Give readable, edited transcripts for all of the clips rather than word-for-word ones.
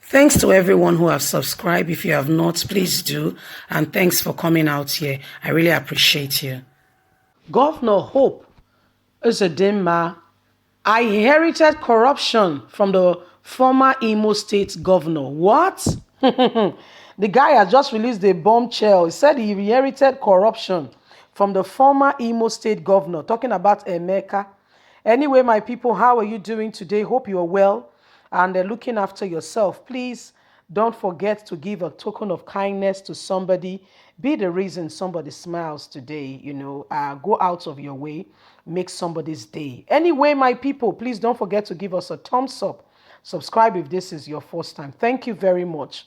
Thanks to everyone who have subscribed. If you have not, please do. And thanks for coming out here. I really appreciate you. Governor Hope Uzodinma, I inherited corruption from the former Imo State governor. What? The guy has just released a bombshell. He said he inherited corruption from the former Imo State governor, talking about Emeka. Anyway, my people, how are you doing today? Hope you're well and looking after yourself. Please don't forget to give a token of kindness to somebody. Be the reason somebody smiles today. Go out of your way, make somebody's day. Anyway, my people, please don't forget to give us a thumbs up. Subscribe if this is your first time. Thank you very much.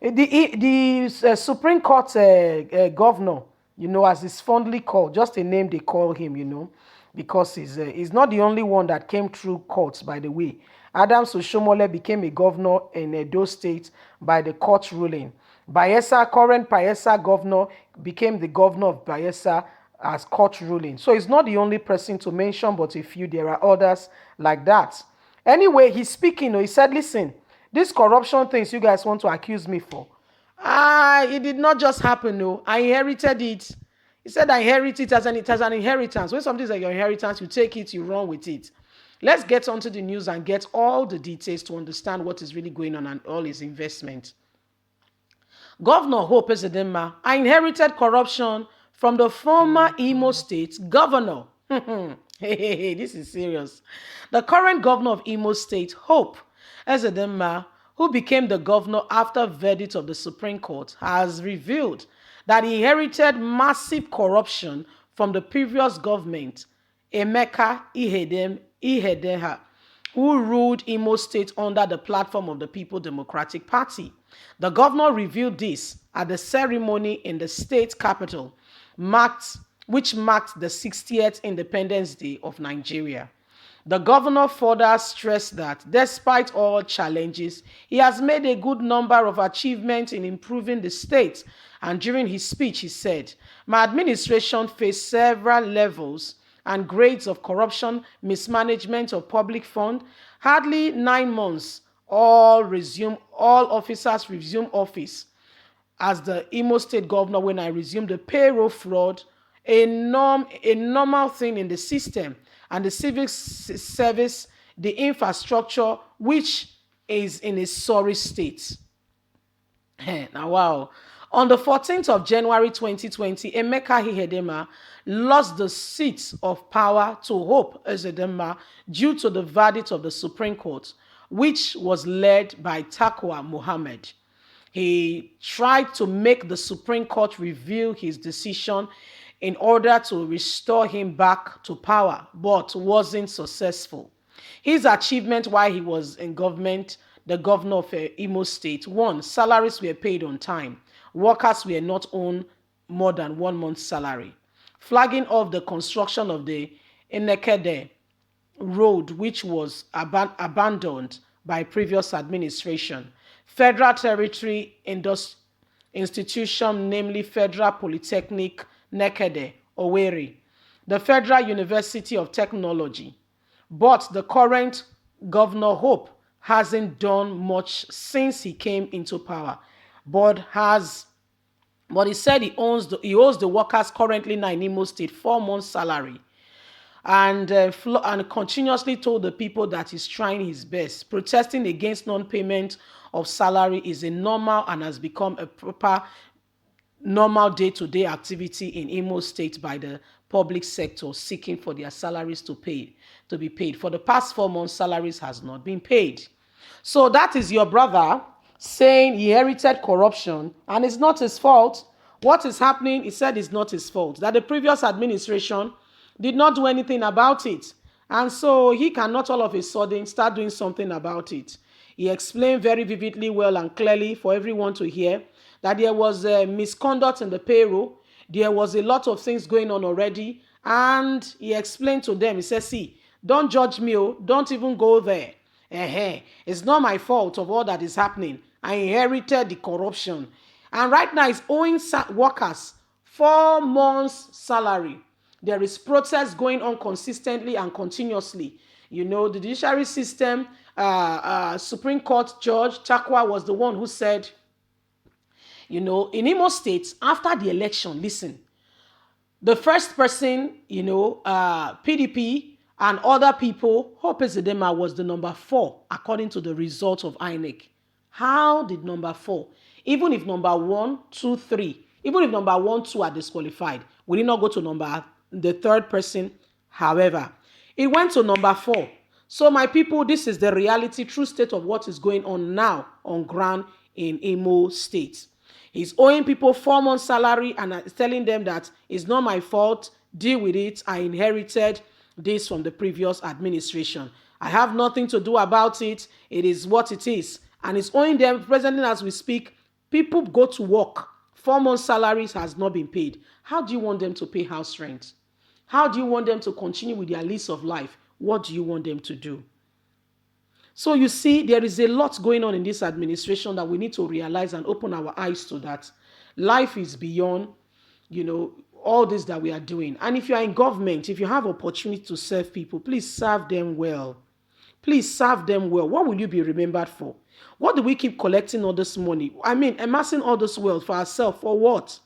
The Supreme Court governor, as he's fondly called, just a name they call him, because he's not the only one that came through courts, by the way. Adams Oshomole became a governor in Edo State by the court ruling. Current Bayelsa governor, became the governor of Bayelsa as court ruling. So he's not the only person to mention, but a few, there are others like that. Anyway, he's speaking. He said, listen, this corruption things you guys want to accuse me for, it did not just happen. No, I inherited it. He said, I inherit it as an inheritance. When something is like your inheritance, you take it, you run with it. Let's get onto the news and get all the details to understand what is really going on and all his investment. Governor Hope Uzodinma, I inherited corruption from the former Imo State governor. Hey, this is serious. The current governor of Imo State, Hope Uzodinma, who became the governor after verdict of the Supreme Court, has revealed that he inherited massive corruption from the previous government, Emeka Ihedioha, who ruled Imo State under the platform of the People Democratic Party. The governor revealed this at the ceremony in the state capital, which marked the 60th Independence Day of Nigeria. The governor further stressed that despite all challenges, he has made a good number of achievements in improving the state. And during his speech, he said, my administration faced several levels and grades of corruption, mismanagement of public funds. Hardly 9 months, all officers resume office. As the Imo State governor, when I resumed the payroll fraud, a normal thing in the system, and the civic service, the infrastructure, which is in a sorry state. Now, wow. On the 14th of January 2020, Emeka Ihedioha lost the seat of power to Hope Uzodinma due to the verdict of the Supreme Court, which was led by Takwa Mohammed. He tried to make the Supreme Court review his decision in order to restore him back to power, but wasn't successful. His achievement while he was in government, the governor of Imo State: 1, salaries were paid on time. Workers were not owed more than 1 month's salary. Flagging off the construction of the Enekede road, which was abandoned by previous administration. Federal Territory Institution, namely Federal Polytechnic Nekede, Owerri, the Federal University of Technology. But the current Governor Hope hasn't done much since he came into power, but he said he owes the workers currently in Imo State 4 months' salary, and continuously told the people that he's trying his best. Protesting against non-payment of salary is a normal and has become a proper normal day-to-day activity in Imo State by the public sector seeking for their salaries to be paid. For the past 4 months, salaries has not been paid. So that is your brother saying he inherited corruption and it's not his fault. What is happening, he said, is not his fault. That the previous administration did not do anything about it. And so he cannot all of a sudden start doing something about it. He explained very vividly, well and clearly for everyone to hear, that there was misconduct in the payroll. There was a lot of things going on already. And he explained to them, he said, see, don't judge me, don't even go there. It's not my fault of all that is happening. I inherited the corruption. And right now, it's owing workers 4 months' salary. There is protest going on consistently and continuously. You know, the judiciary system, Supreme Court Judge Takwa was the one who said, you know, in Imo State, after the election, listen, the first person, you know, PDP and other people, Hope Ezedema was the number 4, according to the result of INEC. How did number 4, even if number 1, 2, 3, even if number 1, 2 are disqualified, we did not go to the third person. However, it went to number 4. So my people, this is the reality, true state of what is going on now on ground in Imo State. He's owing people 4 months' salary and is telling them that it's not my fault, deal with it. I inherited this from the previous administration. I have nothing to do about it. It is what it is. And it's owing them, presently as we speak, people go to work. 4 months' salaries has not been paid. How do you want them to pay house rent? How do you want them to continue with their lease of life? What do you want them to do? So you see, there is a lot going on in this administration that we need to realize and open our eyes to that. Life is beyond, you know, all this that we are doing. And if you are in government, if you have opportunity to serve people, please serve them well. Please serve them well. What will you be remembered for? What do we keep collecting all this money? I mean, amassing all this wealth for ourselves, for what?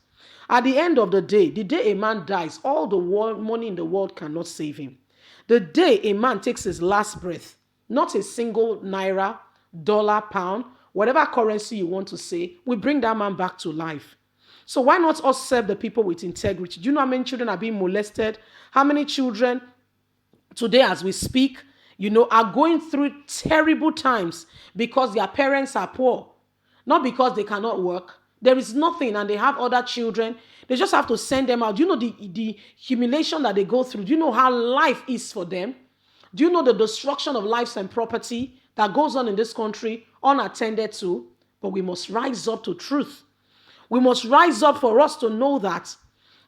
At the end of the day a man dies, all the money in the world cannot save him. The day a man takes his last breath, not a single naira, dollar, pound, whatever currency you want to say, we bring that man back to life. So why not us serve the people with integrity? Do you know how many children are being molested? How many children today as we speak, you know, are going through terrible times because their parents are poor, not because they cannot work. There is nothing and they have other children. They just have to send them out. Do you know the humiliation that they go through? Do you know how life is for them? Do you know the destruction of lives and property that goes on in this country unattended to? But we must rise up to truth. We must rise up for us to know that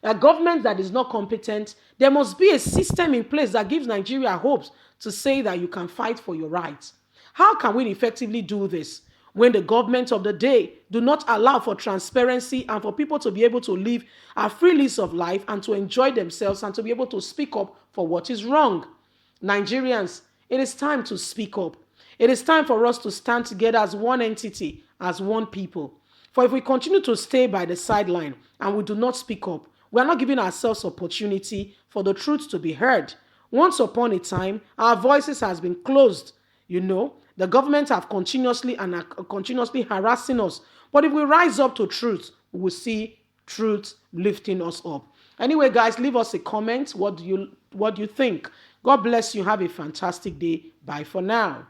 a government that is not competent, there must be a system in place that gives Nigeria hopes to say that you can fight for your rights. How can we effectively do this when the government of the day do not allow for transparency and for people to be able to live a free lease of life and to enjoy themselves and to be able to speak up for what is wrong? Nigerians, it is time to speak up. It is time for us to stand together as one entity, as one people. For if we continue to stay by the sideline and we do not speak up, we are not giving ourselves opportunity for the truth to be heard. Once upon a time, our voices has been closed. You know, the government have continuously and are continuously harassing us. But if we rise up to truth, we will see truth lifting us up. Anyway, guys, leave us a comment. What do you think? God bless you. Have a fantastic day. Bye for now.